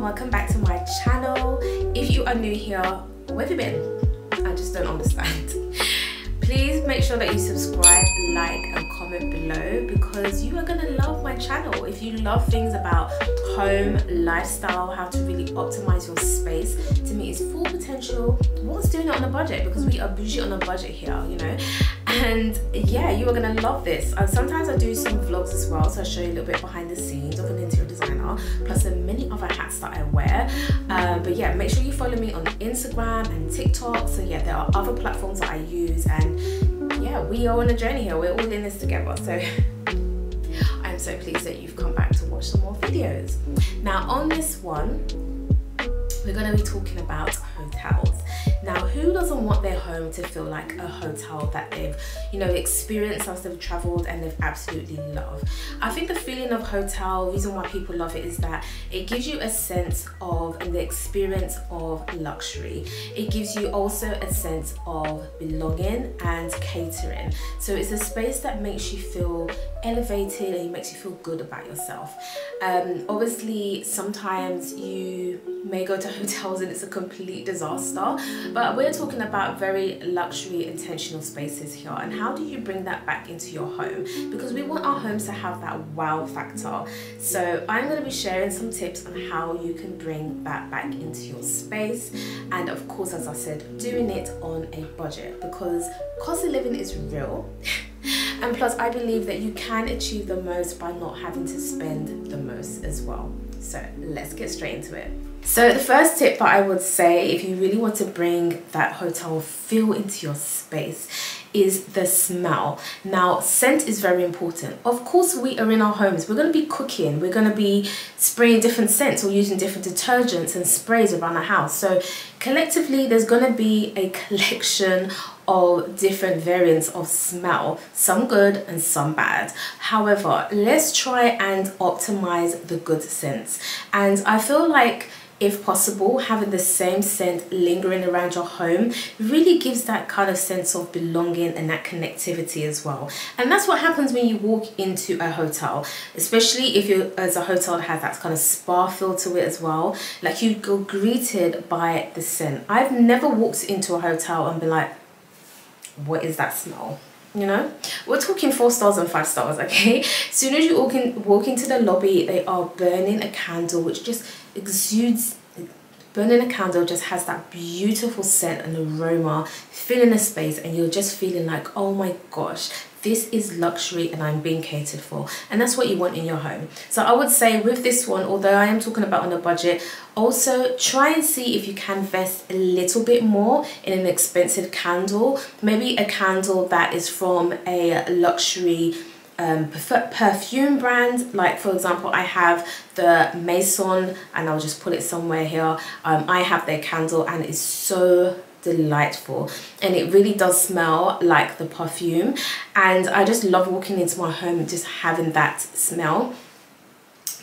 and welcome back to my channel. If you are new here, where have you been? I just don't understand. Please make sure that you subscribe, like and comment below because you are gonna love my channel. If you love things about home, lifestyle, how to really optimize your space to meet its full potential, what's doing it on a budget, because we are bougie on a budget here, you know. And yeah, you are gonna love this. Sometimes I do some vlogs as well, so I show you a little bit behind the scenes of an interior designer, plus the many other hats that I wear. But yeah, make sure you follow me on Instagram and TikTok. So yeah, there are other platforms that I use, and yeah, we are on a journey here. We're all in this together. So I'm so pleased that you've come back to watch some more videos. Now on this one, we're going to be talking about hotels. Now, who doesn't want their home to feel like a hotel that they've, you know, experienced as they've traveled and they've absolutely loved? I think the feeling of hotel, reason why people love it is that it gives you a sense of and the experience of luxury. It gives you also a sense of belonging and catering. So it's a space that makes you feel elevated and it makes you feel good about yourself. Obviously, sometimes you may go to hotels and it's a complete disaster, but we're talking about very luxury intentional spaces here. And how do you bring that back into your home? Because we want our homes to have that wow factor. So I'm going to be sharing some tips on how you can bring that back into your space, and of course, as I said, doing it on a budget, because cost of living is real. And plus, I believe that you can achieve the most by not having to spend the most as well. So let's get straight into it. So the first tip that I would say, if you really want to bring that hotel feel into your space, is the smell. Now, scent is very important. Of course, we are in our homes. We're going to be cooking. We're going to be spraying different scents or using different detergents and sprays around the house. So collectively, there's going to be a collection of different variants of smell, some good and some bad. However, let's try and optimize the good scents. And I feel like, if possible, having the same scent lingering around your home really gives that kind of sense of belonging and that connectivity as well. And that's what happens when you walk into a hotel, especially if you're as a hotel that has that kind of spa feel to it as well. Like, you go greeted by the scent. I've never walked into a hotel and been like, what is that smell? You know, we're talking 4 stars and 5 stars, okay? As soon as you walk into the lobby, they are burning a candle which just exudes. Burning a candle just has that beautiful scent and aroma, filling the space, and you're just feeling like, oh my gosh, this is luxury and I'm being catered for. And that's what you want in your home. So I would say with this one, although I am talking about on a budget, also try and see if you can invest a little bit more in an expensive candle. Maybe a candle that is from a luxury perfume brand. Like, for example, I have the Maison, and I'll just put it somewhere here. I have their candle and it's so delightful, and it really does smell like the perfume, and I just love walking into my home and just having that smell,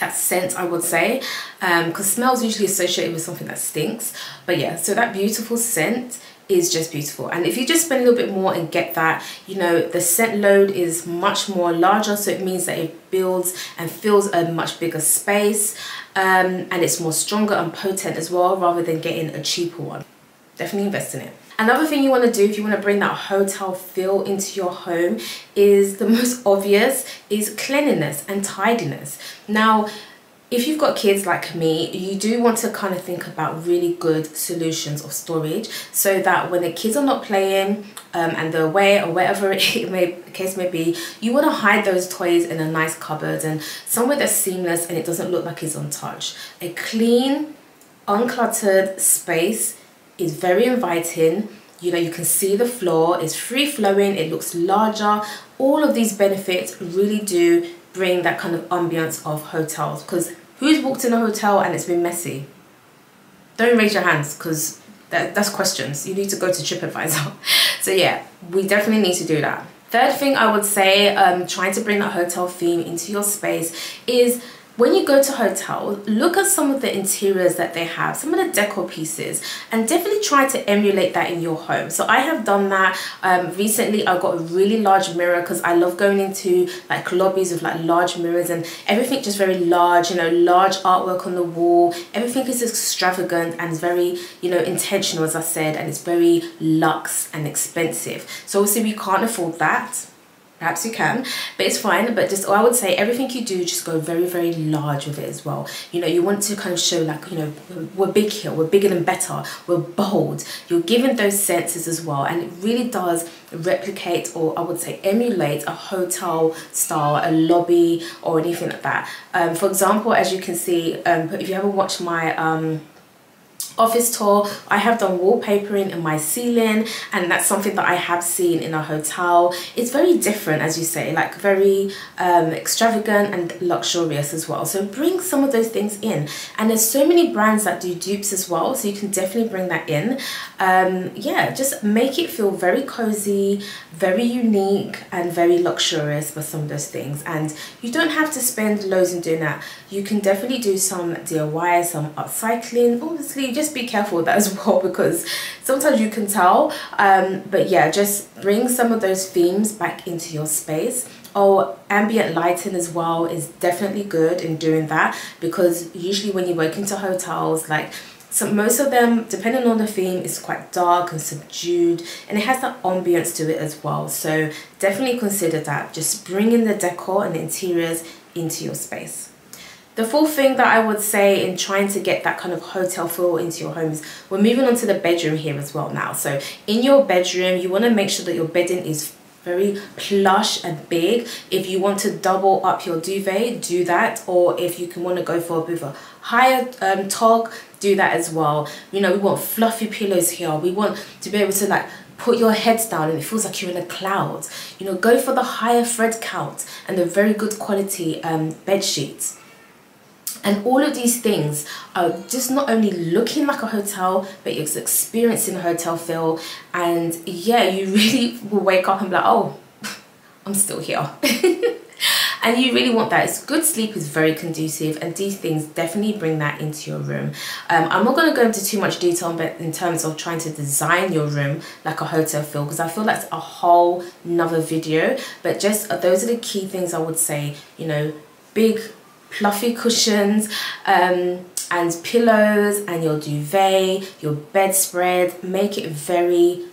that scent, I would say, because smell is usually associated with something that stinks. But yeah, so that beautiful scent is just beautiful. And if you just spend a little bit more and get that, you know, the scent load is much more larger, so it means that it builds and fills a much bigger space, and it's more stronger and potent as well, rather than getting a cheaper one. Definitely invest in it. Another thing you want to do if you want to bring that hotel feel into your home is, the most obvious, is cleanliness and tidiness. Now, if you've got kids like me, you do want to kind of think about really good solutions of storage, so that when the kids are not playing and they're away or whatever the case may be, you want to hide those toys in a nice cupboard and somewhere that's seamless and it doesn't look like it's untouched. A clean, uncluttered space is very inviting. You know, you can see the floor, it's free flowing, it looks larger. All of these benefits really do bring that kind of ambience of hotels, because who's walked in a hotel and it's been messy? Don't raise your hands, because that's questions. You need to go to TripAdvisor. So yeah, we definitely need to do that. Third thing I would say, trying to bring that hotel theme into your space, is When you go to hotels, look at some of the interiors that they have, some of the decor pieces, and definitely try to emulate that in your home. So I have done that. Recently I got a really large mirror because I love going into like lobbies with like large mirrors and everything just very large, you know, large artwork on the wall. Everything is extravagant and very, you know, intentional, as I said, and it's very luxe and expensive. So obviously we can't afford that. Perhaps you can, but it's fine. But just, I would say everything you do, just go very, very large with it as well. You know, you want to kind of show like, you know, we're big here, we're bigger and better, we're bold. You're given those senses as well, and it really does replicate, or I would say emulate, a hotel style, a lobby or anything like that. For example, as you can see, if you ever watched my office tour, I have done wallpapering in my ceiling, and that's something that I have seen in a hotel. It's very different, as you say, like very extravagant and luxurious as well. So bring some of those things in, and there's so many brands that do dupes as well, so you can definitely bring that in. Yeah, just make it feel very cozy, very unique and very luxurious with some of those things. And you don't have to spend loads in doing that. You can definitely do some DIY, some upcycling. Obviously just be careful with that as well, because sometimes you can tell, but yeah, just bring some of those themes back into your space. Or ambient lighting as well is definitely good in doing that, because usually when you work into hotels, like most of them, depending on the theme, is quite dark and subdued, and it has that ambience to it as well. So definitely consider that, just bringing the decor and the interiors into your space. The fourth thing that I would say in trying to get that kind of hotel feel into your homes, we're moving on to the bedroom here as well now. So in your bedroom, you want to make sure that your bedding is very plush and big. If you want to double up your duvet, do that. Or if you can want to go for a bit of a higher tog, do that as well. You know, we want fluffy pillows here. We want to be able to like put your heads down and it feels like you're in a cloud. You know, go for the higher thread count and the very good quality bed sheets. And all of these things are just not only looking like a hotel, but it's experiencing a hotel feel. And yeah, you really will wake up and be like, oh, I'm still here. And you really want that. It's good sleep is very conducive, and these things definitely bring that into your room. I'm not going to go into too much detail, but in terms of trying to design your room like a hotel feel, because I feel that's a whole nother video. But just those are the key things I would say. You know, big fluffy cushions and pillows, and your duvet, your bedspread, make it very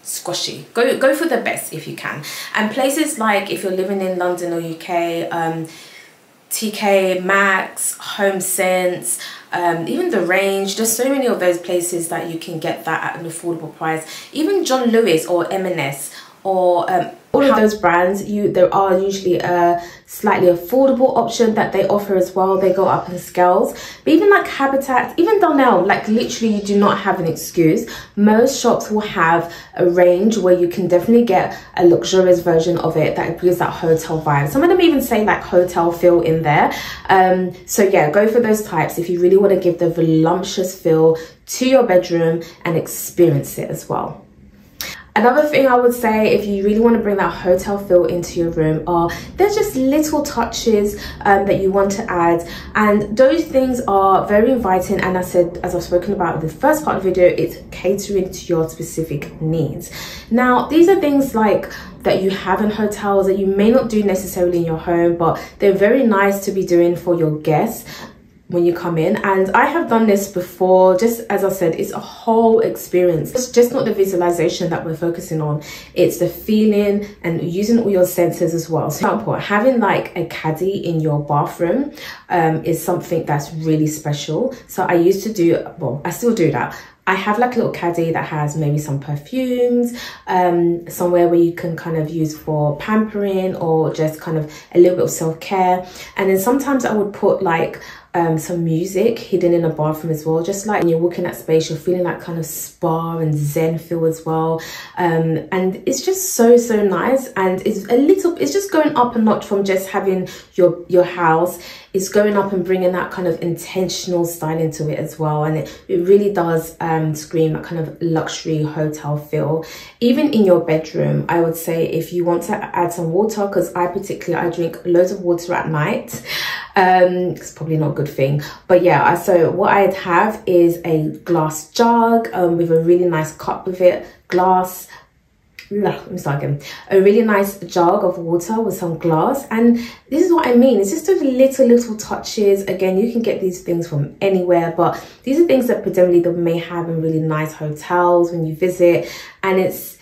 squashy. Go for the best if you can. And places like, if you're living in London or UK, TK Maxx, HomeSense, even The Range, there's so many of those places that you can get that at an affordable price. Even John Lewis or M&S or all of those brands, there are usually a slightly affordable option that they offer as well. They go up in scales. But even like Habitat, even Dunelm, like literally you do not have an excuse. Most shops will have a range where you can definitely get a luxurious version of it that gives that hotel vibe. Some of them even say like hotel feel in there. So yeah, go for those types if you really want to give the voluptuous feel to your bedroom and experience it as well. Another thing I would say, if you really want to bring that hotel feel into your room, are there's just little touches that you want to add, and those things are very inviting. And I said, as I've spoken about in the first part of the video, it's catering to your specific needs. Now, these are things like that you have in hotels that you may not do necessarily in your home, but they're very nice to be doing for your guests when you come in. And I have done this before. Just as I said, it's a whole experience. It's just not the visualization that we're focusing on, it's the feeling and using all your senses as well. So for example, having like a caddy in your bathroom is something that's really special. So I used to do, well, I still do that. I have like a little caddy that has maybe some perfumes, somewhere where you can kind of use for pampering or just kind of a little bit of self-care. And then sometimes I would put like some music hidden in a bathroom as well, just like when you're walking that space, you're feeling that kind of spa and zen feel as well. And it's just so nice, and it's just going up a notch from just having your house. It's going up and bringing that kind of intentional style into it as well, and it really does scream that kind of luxury hotel feel. Even in your bedroom, I would say, if you want to add some water, because I drink loads of water at night, It's probably not a good thing, but yeah, so what I'd have is a glass jug with a really nice cup with it, let me start again. A really nice jug of water with some glass. And this is what I mean, it's just those little touches. Again, you can get these things from anywhere, but these are things that predominantly they may have in really nice hotels when you visit, and it's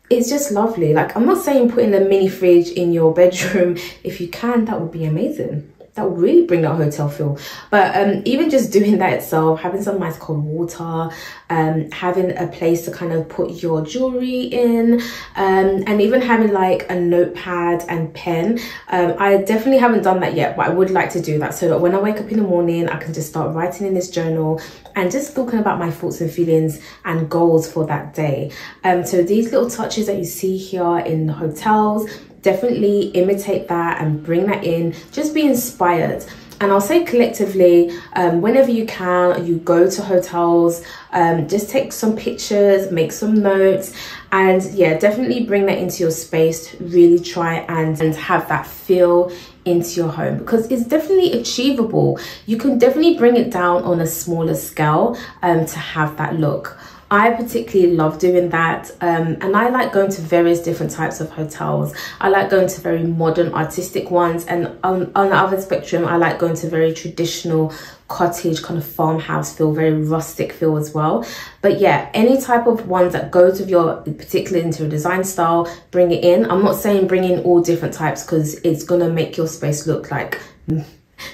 just lovely. Like, I'm not saying putting a mini fridge in your bedroom. If you can, that would be amazing. That would really bring that hotel feel. But even just doing that itself, having some nice cold water, having a place to kind of put your jewelry in, and even having like a notepad and pen. I definitely haven't done that yet, but I would like to do that so that when I wake up in the morning, I can just start writing in this journal and just talking about my thoughts and feelings and goals for that day. So these little touches that you see here in the hotels, definitely imitate that and bring that in. Just be inspired. And I'll say collectively, whenever you can, you go to hotels, just take some pictures, make some notes, and yeah, definitely bring that into your space. Really try and have that feel into your home, because it's definitely achievable. You can definitely bring it down on a smaller scale to have that look. I particularly love doing that, and I like going to various different types of hotels. I like going to very modern artistic ones, and on the other spectrum, I like going to very traditional cottage kind of farmhouse feel, very rustic feel as well. But yeah, any type of ones that goes with your particular interior design style, bring it in. I'm not saying bring in all different types, because it's gonna make your space look like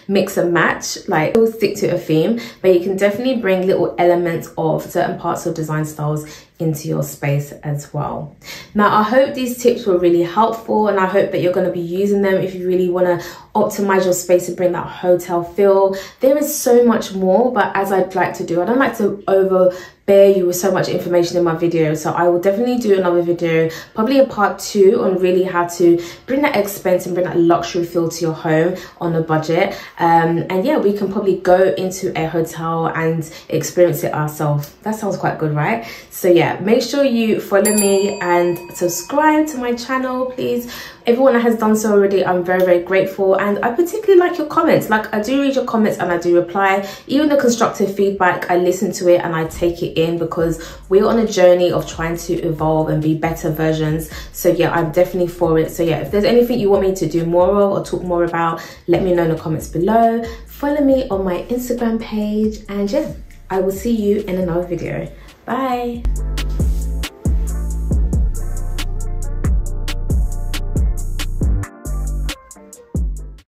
mix and match, like we'll stick to a theme, but you can definitely bring little elements of certain parts of design styles into your space as well. Now, I hope these tips were really helpful, and I hope that you're going to be using them if you really want to optimize your space and bring that hotel feel. There is so much more, but as I'd like to do, I don't like to overbear you with so much information in my video, so I will definitely do another video, probably a part 2, on really how to bring that expense and bring that luxury feel to your home on a budget. And yeah, we can probably go into a hotel and experience it ourselves. That sounds quite good, right? So yeah, make sure you follow me and subscribe to my channel, please. Everyone that has done so already, I'm very grateful, and I particularly like your comments. Like, I do read your comments and I do reply. Even the constructive feedback, I listen to it and I take it in, because we're on a journey of trying to evolve and be better versions. So yeah, I'm definitely for it. So yeah, if there's anything you want me to do more of or talk more about, let me know in the comments below. Follow me on my Instagram page, and yeah, I will see you in another video. Bye.